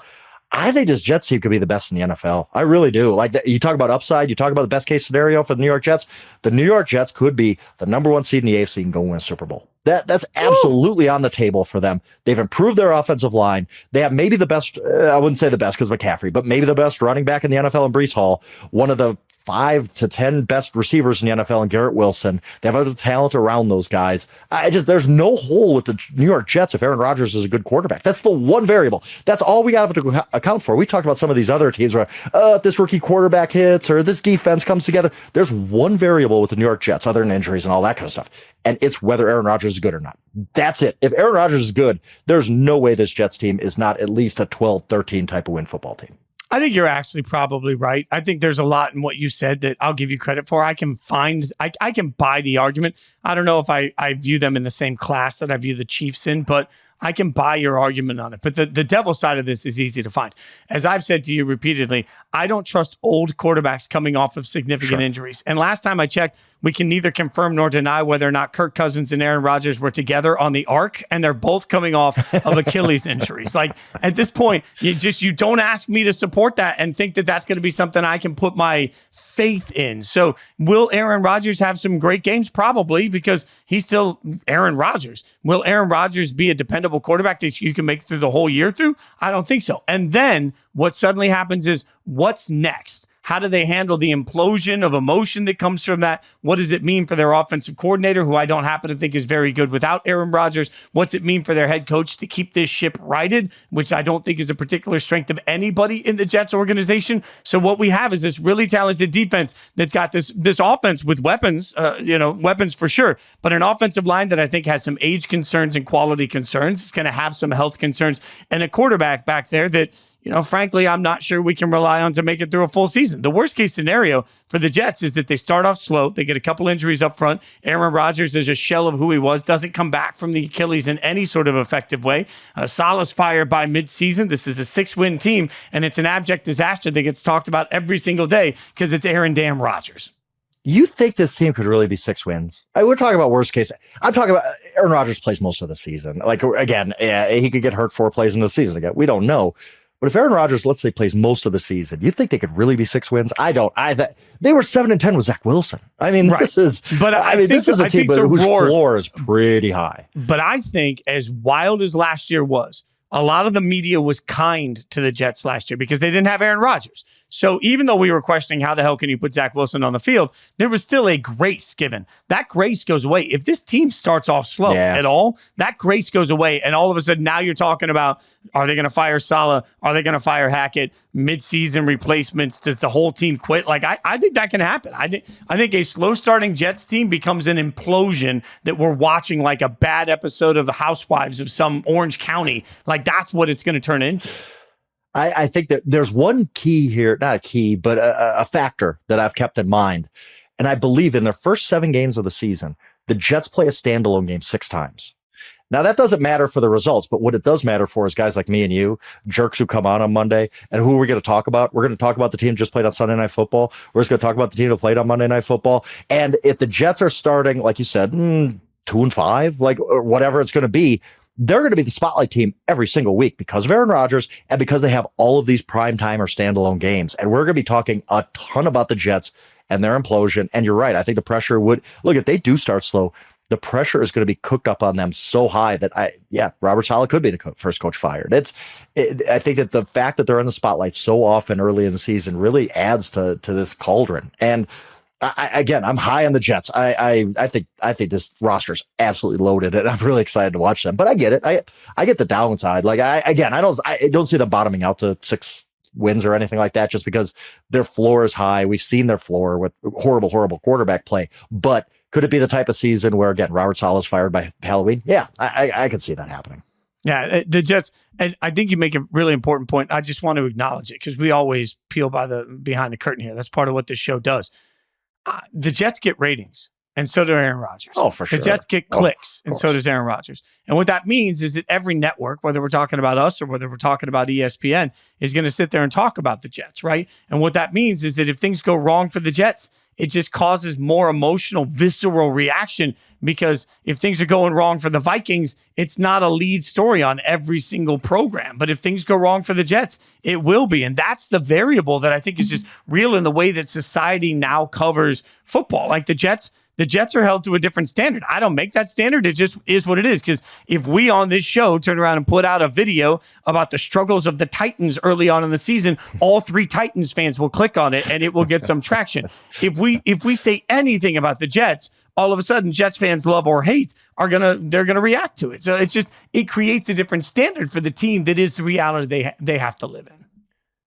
I think this Jets team could be the best in the NFL. I really do. Like, you talk about upside, you talk about the best case scenario for the New York Jets. The New York Jets could be the number 1 seed in the AFC and go win a Super Bowl. That's absolutely on the table for them. They've improved their offensive line. They have maybe the best, I wouldn't say the best because McCaffrey, but maybe the best running back in the NFL in Breece Hall. One of the 5 to 10 best receivers in the NFL in Garrett Wilson. They have other talent around those guys. There's no hole with the New York Jets if Aaron Rodgers is a good quarterback. That's the one variable. That's all we got to account for. We talked about some of these other teams where this rookie quarterback hits or this defense comes together. There's one variable with the New York Jets other than injuries and all that kind of stuff. And it's whether Aaron Rodgers is good or not. That's it. If Aaron Rodgers is good, there's no way this Jets team is not at least a 12-13 type of win football team. I think you're actually probably right. I think there's a lot in what you said that I'll give you credit for. I can buy the argument. I don't know if I view them in the same class that I view the Chiefs in, but I can buy your argument on it. But the devil side of this is easy to find. As I've said to you repeatedly, I don't trust old quarterbacks coming off of significant injuries. And last time I checked, we can neither confirm nor deny whether or not Kirk Cousins and Aaron Rodgers were together on the ark, and they're both coming off of Achilles injuries. Like, at this point, you don't ask me to support that and think that that's going to be something I can put my faith in. So will Aaron Rodgers have some great games? Probably, because he's still Aaron Rodgers. Will Aaron Rodgers be a dependable quarterback that you can make through the whole year through? I don't think so. And then what suddenly happens is, what's next? How do they handle the implosion of emotion that comes from that? What does it mean for their offensive coordinator, who I don't happen to think is very good without Aaron Rodgers? What's it mean for their head coach to keep this ship righted, which I don't think is a particular strength of anybody in the Jets organization? So what we have is this really talented defense that's got this offense with weapons, weapons for sure, but an offensive line that I think has some age concerns and quality concerns. It's going to have some health concerns, and a quarterback back there that, frankly, I'm not sure we can rely on to make it through a full season. The worst case scenario for the Jets is that they start off slow. They get a couple injuries up front. Aaron Rodgers is a shell of who he was, doesn't come back from the Achilles in any sort of effective way. Salah's fired by midseason. This is a 6-win team, and it's an abject disaster that gets talked about every single day because it's Aaron damn Rodgers. You think this team could really be 6 wins? We're talking about worst case. I'm talking about Aaron Rodgers plays most of the season. Like, again, he could get hurt 4 plays in the season again. We don't know. But if Aaron Rodgers, let's say, plays most of the season, you think they could really be 6 wins? I don't. They were 7-10 with Zach Wilson. I mean, right. This is a team whose floor is pretty high. But I think, as wild as last year was, a lot of the media was kind to the Jets last year because they didn't have Aaron Rodgers. So even though we were questioning how the hell can you put Zach Wilson on the field, there was still a grace given. That grace goes away. If this team starts off slow at all, that grace goes away. And all of a sudden, now you're talking about, are they going to fire Salah? Are they going to fire Hackett? Mid-season replacements? Does the whole team quit? Like, I think that can happen. I think a slow-starting Jets team becomes an implosion that we're watching like a bad episode of the Housewives of some Orange County. Like, that's what it's going to turn into. I think that there's one key here, not a key, but a factor that I've kept in mind. And I believe in their first 7 games of the season, the Jets play a standalone game 6 times. Now, that doesn't matter for the results, but what it does matter for is guys like me and you, jerks who come on Monday. And who are we going to talk about? We're going to talk about the team that just played on Sunday Night Football. We're just going to talk about the team that played on Monday Night Football. And if the Jets are starting, like you said, 2-5, like, or whatever it's going to be, they're going to be the spotlight team every single week because of Aaron Rodgers and because they have all of these primetime or standalone games. And we're going to be talking a ton about the Jets and their implosion. And you're right. I think the pressure would, look, if they do start slow, the pressure is going to be cooked up on them so high that Robert Saleh could be the first coach fired. I think that the fact that they're in the spotlight so often early in the season really adds to this cauldron. And I'm high on the Jets. I think this roster is absolutely loaded, and I'm really excited to watch them. But I get it. I get the downside. Like I don't see them bottoming out to 6 wins or anything like that, just because their floor is high. We've seen their floor with horrible quarterback play. But could it be the type of season where, again, Robert Saleh is fired by Halloween? Yeah, I could see that happening. Yeah, the Jets, and I think you make a really important point. I just want to acknowledge it because we always peel behind the curtain here. That's part of what this show does. The Jets get ratings, and so do Aaron Rodgers. Oh, for sure. The Jets get clicks, and so does Aaron Rodgers. And what that means is that every network, whether we're talking about us or whether we're talking about ESPN, is going to sit there and talk about the Jets, right? And what that means is that if things go wrong for the Jets, it just causes more emotional, visceral reaction, because if things are going wrong for the Vikings, it's not a lead story on every single program. But if things go wrong for the Jets, it will be. And that's the variable that I think is just real in the way that society now covers football. Like the Jets are held to a different standard. I don't make that standard. It just is what it is. Because if we on this show turn around and put out a video about the struggles of the Titans early on in the season, all 3 Titans fans will click on it and it will get some traction. If we say anything about the Jets, all of a sudden Jets fans, love or hate, they're gonna react to it. So it creates a different standard for the team that is the reality they have to live in.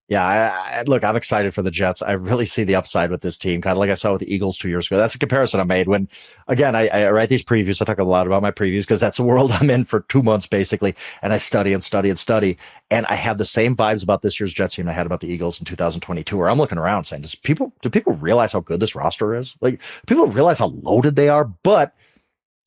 Yeah, look, I'm excited for the Jets. I really see the upside with this team, kind of like I saw with the Eagles 2 years ago. That's a comparison I made when, again, I write these previews. I talk a lot about my previews because that's the world I'm in for 2 months, basically. And I study and study and study. And I have the same vibes about this year's Jets team I had about the Eagles in 2022, where I'm looking around saying, do people realize how good this roster is? Like, people realize how loaded they are? But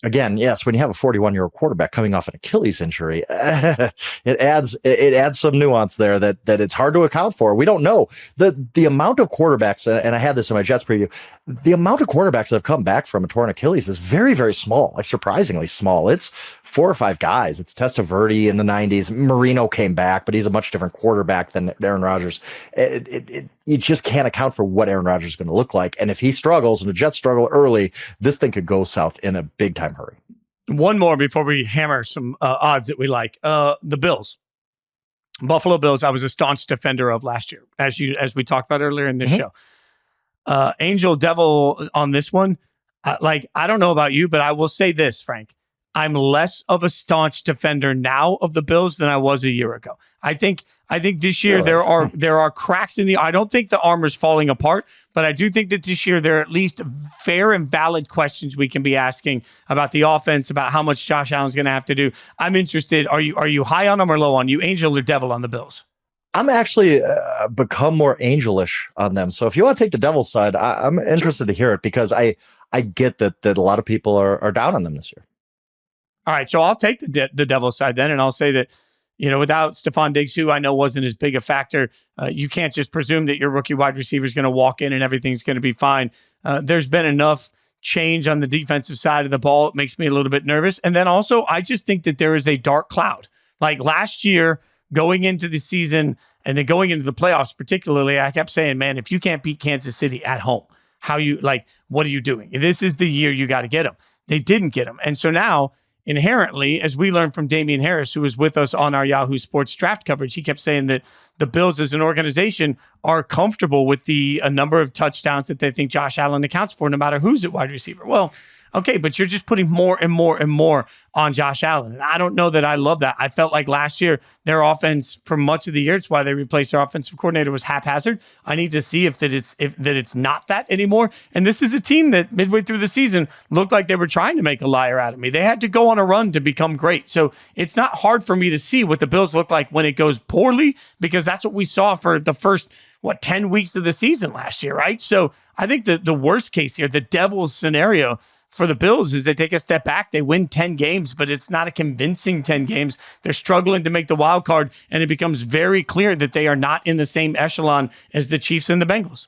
again, yes, when you have a 41-year-old quarterback coming off an Achilles injury, it adds some nuance there that it's hard to account for. We don't know the amount of quarterbacks, and I had this in my Jets preview. The amount of quarterbacks that have come back from a torn Achilles is very, very small, like surprisingly small. It's 4 or 5 guys. It's Testaverde in the 90s. Marino came back, but he's a much different quarterback than Aaron Rodgers. You just can't account for what Aaron Rodgers is going to look like. And if he struggles and the Jets struggle early, this thing could go south in a big time hurry. One more before we hammer some odds that we like. The Bills. Buffalo Bills, I was a staunch defender of last year, as we talked about earlier in this show. Angel Devil on this one. I don't know about you, but I will say this, Frank. I'm less of a staunch defender now of the Bills than I was a year ago. I think this year there are cracks in the. I don't think the armor's falling apart, but I do think that this year there are at least fair and valid questions we can be asking about the offense, about how much Josh Allen's going to have to do. I'm interested. Are you high on them or low on you, Angel or Devil on the Bills? I'm actually become more angelish on them. So if you want to take the Devil's side, I'm interested to hear it because I get that a lot of people are down on them this year. All right, so I'll take the Devil's side then, and I'll say that, without Stephon Diggs, who I know wasn't as big a factor, you can't just presume that your rookie wide receiver is going to walk in and everything's going to be fine. There's been enough change on the defensive side of the ball. It makes me a little bit nervous. And then also, I just think that there is a dark cloud. Like last year, going into the season and then going into the playoffs particularly, I kept saying, man, if you can't beat Kansas City at home, what are you doing? This is the year you got to get them. They didn't get them. And so now, inherently, as we learned from Damian Harris, who was with us on our Yahoo Sports draft coverage, he kept saying that the Bills as an organization are comfortable with the number of touchdowns that they think Josh Allen accounts for, no matter who's at wide receiver. Well, okay, but you're just putting more and more and more on Josh Allen. And I don't know that I love that. I felt like last year, their offense for much of the year, it's why they replaced their offensive coordinator, was haphazard. I need to see if it's not that anymore. And this is a team that midway through the season looked like they were trying to make a liar out of me. They had to go on a run to become great. So it's not hard for me to see what the Bills look like when it goes poorly, because that's what we saw for the first 10 weeks of the season last year, right? So I think the worst case here, the Devil's scenario for the Bills, is they take a step back, they win 10 games, but it's not a convincing 10 games. They're struggling to make the wild card, and it becomes very clear that they are not in the same echelon as the Chiefs and the Bengals.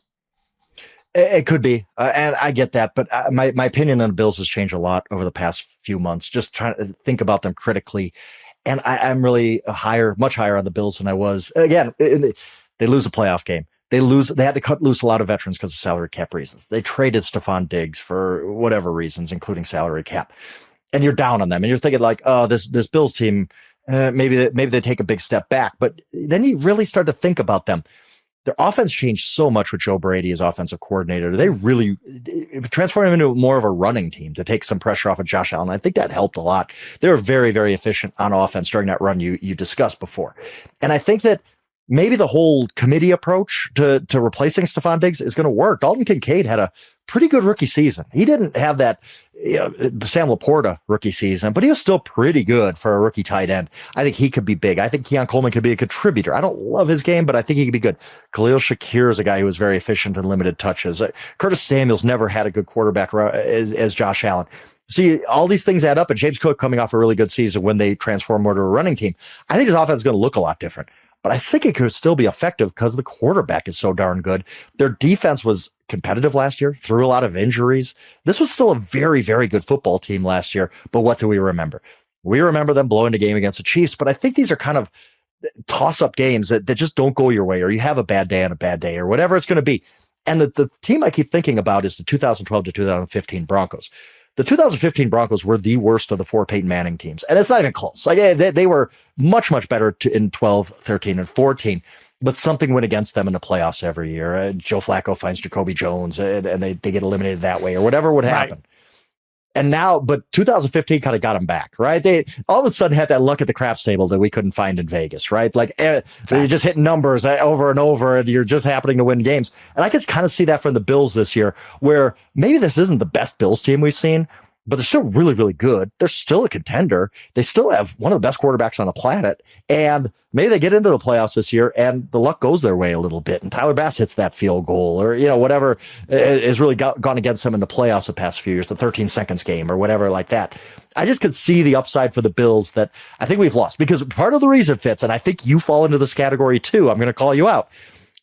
It could be, and I get that, but my opinion on the Bills has changed a lot over the past few months, just trying to think about them critically, and I'm really much higher on the Bills than I was. Again, they lose a playoff game. They had to cut loose a lot of veterans because of salary cap reasons. They traded Stephon Diggs for whatever reasons, including salary cap. And you're down on them. And you're thinking like, oh, this Bills team, maybe they take a big step back. But then you really start to think about them. Their offense changed so much with Joe Brady as offensive coordinator. They really transformed him into more of a running team to take some pressure off of Josh Allen. I think that helped a lot. They were very, very efficient on offense during that run you discussed before. And I think that maybe the whole committee approach to replacing Stephon Diggs is going to work. Dalton Kincaid had a pretty good rookie season. He didn't have that Sam Laporta rookie season, but he was still pretty good for a rookie tight end. I think he could be big. I think Keon Coleman could be a contributor. I don't love his game, but I think he could be good. Khalil Shakir is a guy who was very efficient in limited touches. Curtis Samuel's never had a good quarterback as Josh Allen. See, all these things add up, and James Cook coming off a really good season when they transform more to a running team. I think his offense is going to look a lot different. But I think it could still be effective because the quarterback is so darn good. Their defense was competitive last year, through a lot of injuries. This was still a very, very good football team last year. But what do we remember? We remember them blowing the game against the Chiefs. But I think these are kind of toss-up games that just don't go your way, or you have a bad day on a bad day, or whatever it's going to be. And the team I keep thinking about is the 2012 to 2015 Broncos. The 2015 Broncos were the worst of the 4 Peyton Manning teams. And it's not even close. Like they were much, much better in 12, 13, and 14. But something went against them in the playoffs every year. Joe Flacco finds Jacoby Jones and they get eliminated that way, or whatever would happen. Right. And now, but 2015 kind of got them back, right? They all of a sudden had that luck at the craps table that we couldn't find in Vegas, right? Like you're just hitting numbers over and over, and you're just happening to win games. And I can kind of see that from the Bills this year, where maybe this isn't the best Bills team we've seen, but they're still really, really good. They're still a contender. They still have one of the best quarterbacks on the planet. And maybe they get into the playoffs this year and the luck goes their way a little bit. And Tyler Bass hits that field goal or, whatever has really gone against them in the playoffs the past few years, the 13 seconds game or whatever like that. I just could see the upside for the Bills that I think we've lost because part of the reason, Fitz, and I think you fall into this category too, I'm going to call you out.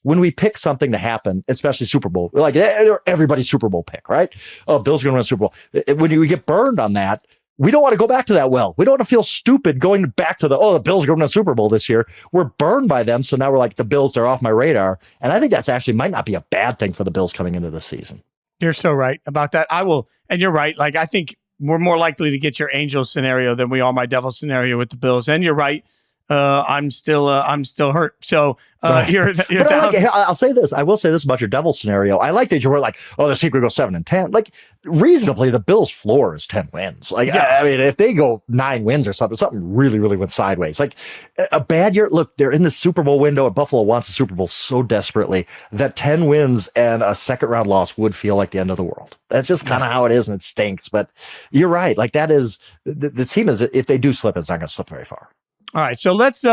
When we pick something to happen, especially Super Bowl, we're like everybody's Super Bowl pick, right? Oh, Bills are going to win a Super Bowl. When we get burned on that, we don't want to go back to that well. We don't want to feel stupid going back to the Bills are going to win a Super Bowl this year. We're burned by them. So now we're like, the Bills, they're off my radar. And I think that's actually might not be a bad thing for the Bills coming into this season. You're so right about that. And you're right. Like, I think we're more likely to get your Angels scenario than we are my Devil scenario with the Bills. And you're right. I'm still hurt. So I'll say this. I will say this about your Devil scenario. I like that you were like, the secret goes 7-10. Like reasonably, the Bills' floor is 10 wins. Like I mean, if they go 9 wins or something really, really went sideways. Like a bad year. Look, they're in the Super Bowl window, and Buffalo wants the Super Bowl so desperately that 10 wins and a second round loss would feel like the end of the world. That's just kind of how it is, and it stinks. But you're right. Like that is the team is. If they do slip, it's not going to slip very far. All right, so let's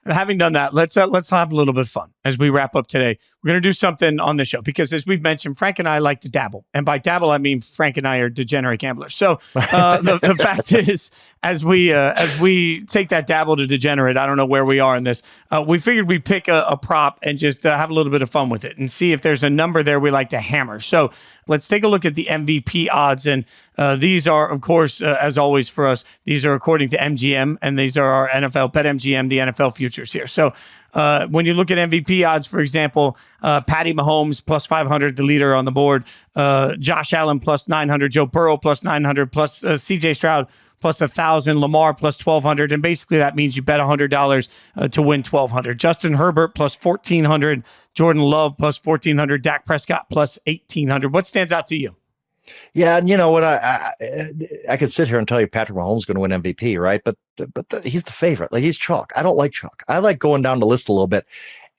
having done that, let's have a little bit of fun as we wrap up today. We're going to do something on the show because, as we've mentioned, Frank and I like to dabble, and by dabble I mean Frank and I are degenerate gamblers. So the fact is, as we take that dabble to degenerate, I don't know where we are in this. We figured we'd pick a prop and just have a little bit of fun with it and see if there's a number there we like to hammer. So let's take a look at the MVP odds, and these are, of course, as always for us, these are according to MGM, and these are our NFL BetMGM, the NFL futures here. So when you look at MVP odds, for example, Patty Mahomes plus 500, the leader on the board, Josh Allen plus 900, Joe Burrow plus 900, plus CJ Stroud plus 1,000, Lamar plus 1,200, and basically that means you bet $100 to win 1,200. Justin Herbert plus 1,400, Jordan Love plus 1,400, Dak Prescott plus 1,800. What stands out to you? Yeah, and you know what? I could sit here and tell you Patrick Mahomes is going to win MVP, right? But he's the favorite. Like he's chalk. I don't like chalk. I like going down the list a little bit.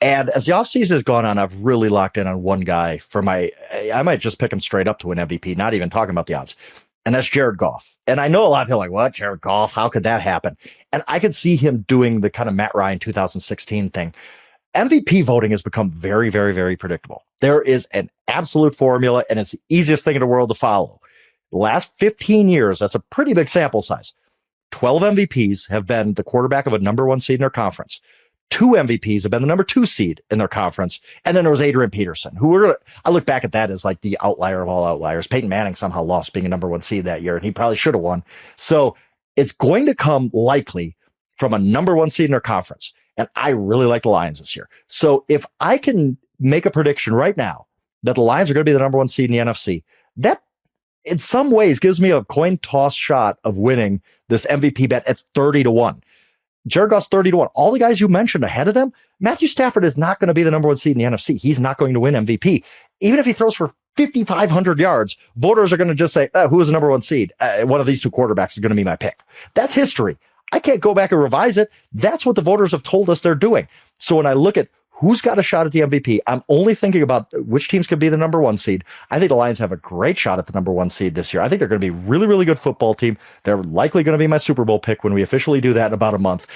And as the offseason has gone on, I've really locked in on one guy for I might just pick him straight up to win MVP, not even talking about the odds. And that's Jared Goff. And I know a lot of people are like, what? Jared Goff? How could that happen? And I could see him doing the kind of Matt Ryan 2016 thing. MVP voting has become very, very, very predictable. There is an absolute formula, and it's the easiest thing in the world to follow. The last 15 years, that's a pretty big sample size. 12 MVPs have been the quarterback of a number 1 seed in their conference. 2 MVPs have been the number 2 seed in their conference. And then there was Adrian Peterson, who I look back at that as like the outlier of all outliers. Peyton Manning somehow lost being a number 1 seed that year, and he probably should have won. So it's going to come likely from a number 1 seed in their conference. And I really like the Lions this year. So if I can make a prediction right now that the Lions are going to be the number 1 seed in the NFC, that in some ways gives me a coin toss shot of winning this MVP bet at 30-1. Jared Goff's 30-1. All the guys you mentioned ahead of them, Matthew Stafford is not going to be the number 1 seed in the NFC. He's not going to win MVP. Even if he throws for 5,500 yards, voters are going to just say, who is the number 1 seed? One of these 2 quarterbacks is going to be my pick. That's history. I can't go back and revise it. That's what the voters have told us they're doing. So when I look at who's got a shot at the MVP, I'm only thinking about which teams could be the number 1 seed. I think the Lions have a great shot at the number 1 seed this year. I think they're going to be a really, really good football team. They're likely going to be my Super Bowl pick when we officially do that in about a month.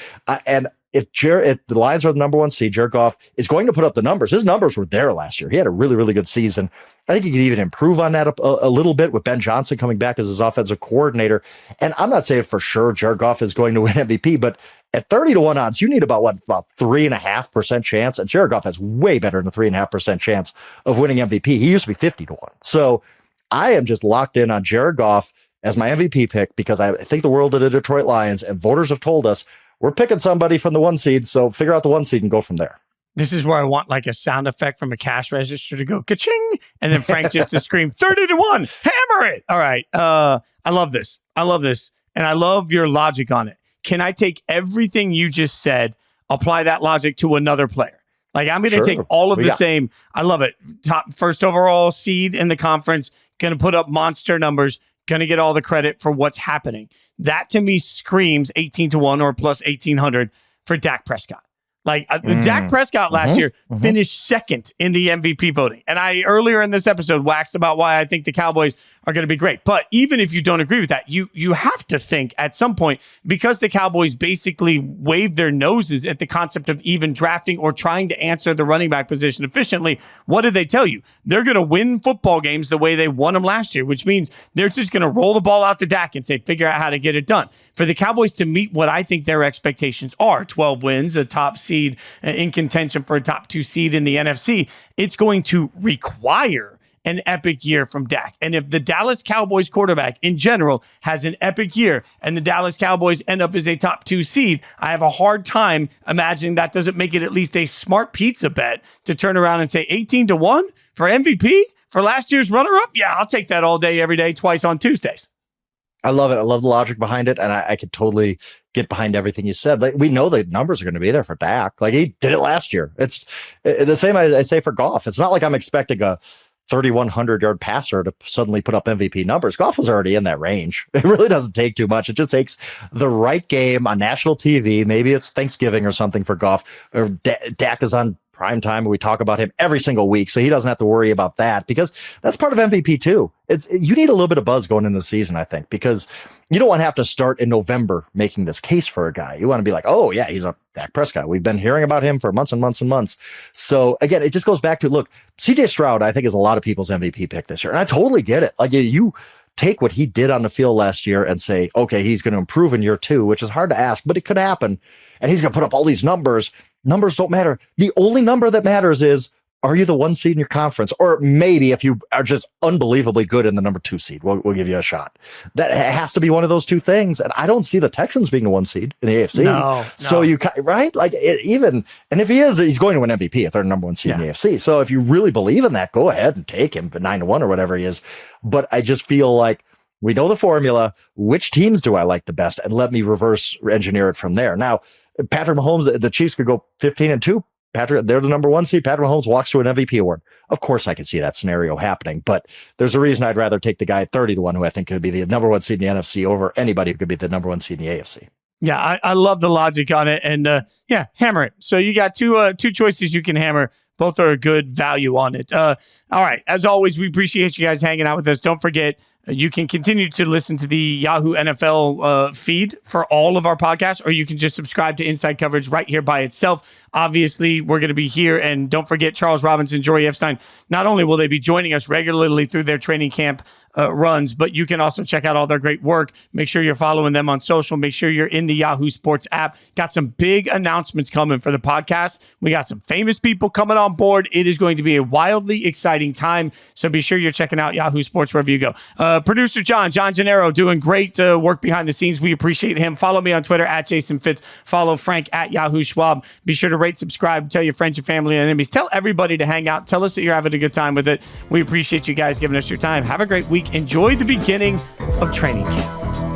And if the Lions are the number 1 seed, Jared Goff is going to put up the numbers. His numbers were there last year. He had a really, really good season. I think he could even improve on that a little bit with Ben Johnson coming back as his offensive coordinator. And I'm not saying for sure Jared Goff is going to win MVP, but at 30-1 odds, you need about 3.5% chance. And Jared Goff has way better than a 3.5% chance of winning MVP. He used to be 50-1. So I am just locked in on Jared Goff as my MVP pick because I think the world of the Detroit Lions, and voters have told us we're picking somebody from the 1 seed. So figure out the 1 seed and go from there. This is where I want like a sound effect from a cash register to go ka-ching, and then Frank just to scream 30-1, hammer it. All right. I love this. And I love your logic on it. Can I take everything you just said, apply that logic to another player? Like I'm going to take all of the same. I love it. Top first overall seed in the conference, going to put up monster numbers, going to get all the credit for what's happening. That to me screams 18-1 or plus 1,800 for Dak Prescott. Like Dak Prescott last year finished second in the MVP voting. And I earlier in this episode waxed about why I think the Cowboys are going to be great. But even if you don't agree with that, you have to think at some point, because the Cowboys basically waved their noses at the concept of even drafting or trying to answer the running back position efficiently, what did they tell you? They're going to win football games the way they won them last year, which means they're just going to roll the ball out to Dak and say, figure out how to get it done. For the Cowboys to meet what I think their expectations are, 12 wins, a top seed in contention for a top 2 seed in the NFC, it's going to require an epic year from Dak. And if the Dallas Cowboys quarterback in general has an epic year and the Dallas Cowboys end up as a top 2 seed, I have a hard time imagining that doesn't make it at least a smart pizza bet to turn around and say 18-1 for MVP for last year's runner-up. Yeah, I'll take that all day, every day, twice on Tuesdays. I love it. I love the logic behind it, and I could totally get behind everything you said. Like, we know the numbers are going to be there for Dak. Like, he did it last year. It's the same I say for Goff. It's not like I'm expecting a 3,100-yard passer to suddenly put up MVP numbers. Goff was already in that range. It really doesn't take too much. It just takes the right game on national TV. Maybe it's Thanksgiving or something for Goff. Or Dak is on prime time, and we talk about him every single week, so he doesn't have to worry about that, because that's part of MVP too. You need a little bit of buzz going into the season, I think, because you don't want to have to start in November making this case for a guy. You want to be like, oh yeah, he's a Dak Prescott. We've been hearing about him for months and months and months. So again, it just goes back to, look, CJ Stroud, I think, is a lot of people's MVP pick this year, and I totally get it. Like, you take what he did on the field last year and say, okay, he's going to improve in year 2, which is hard to ask, but it could happen. And he's going to put up all these numbers. Numbers don't matter. The only number that matters is, are you the 1 seed in your conference? Or maybe if you are just unbelievably good in the number 2 seed, we'll give you a shot. That has to be one of those two things. And I don't see the Texans being the 1 seed in the AFC. No. So right? Like, and if he is, he's going to win MVP if they're the number 1 seed in the AFC. So if you really believe in that, go ahead and take him for 9-1 or whatever he is. But I just feel like we know the formula. Which teams do I like the best? And let me reverse engineer it from there. Now, Patrick Mahomes, the Chiefs could go 15-2. They're the number 1 seed. Patrick Mahomes walks to an MVP award. Of course, I can see that scenario happening, but there's a reason I'd rather take the guy at 30-1, who I think could be the number 1 seed in the NFC, over anybody who could be the number 1 seed in the AFC. Yeah, I love the logic on it, and hammer it. So you got two choices you can hammer. Both are a good value on it. All right. As always, we appreciate you guys hanging out with us. Don't forget, you can continue to listen to the Yahoo NFL feed for all of our podcasts, or you can just subscribe to Inside Coverage right here by itself. Obviously, we're going to be here. And don't forget, Charles Robinson, Jory Epstein, not only will they be joining us regularly through their training camp runs, but you can also check out all their great work. Make sure you're following them on social. Make sure you're in the Yahoo Sports app. Got some big announcements coming for the podcast. We got some famous people coming on board. It is going to be a wildly exciting time. So be sure you're checking out Yahoo Sports wherever you go. Producer John Gennaro, doing great work behind the scenes. We appreciate him. Follow me on Twitter at Jason Fitz. Follow Frank at Yahoo Schwab. Be sure to rate, subscribe, tell your friends, your family, and enemies. Tell everybody to hang out. Tell us that you're having a good time with it. We appreciate you guys giving us your time. Have a great week. Enjoy the beginning of training camp.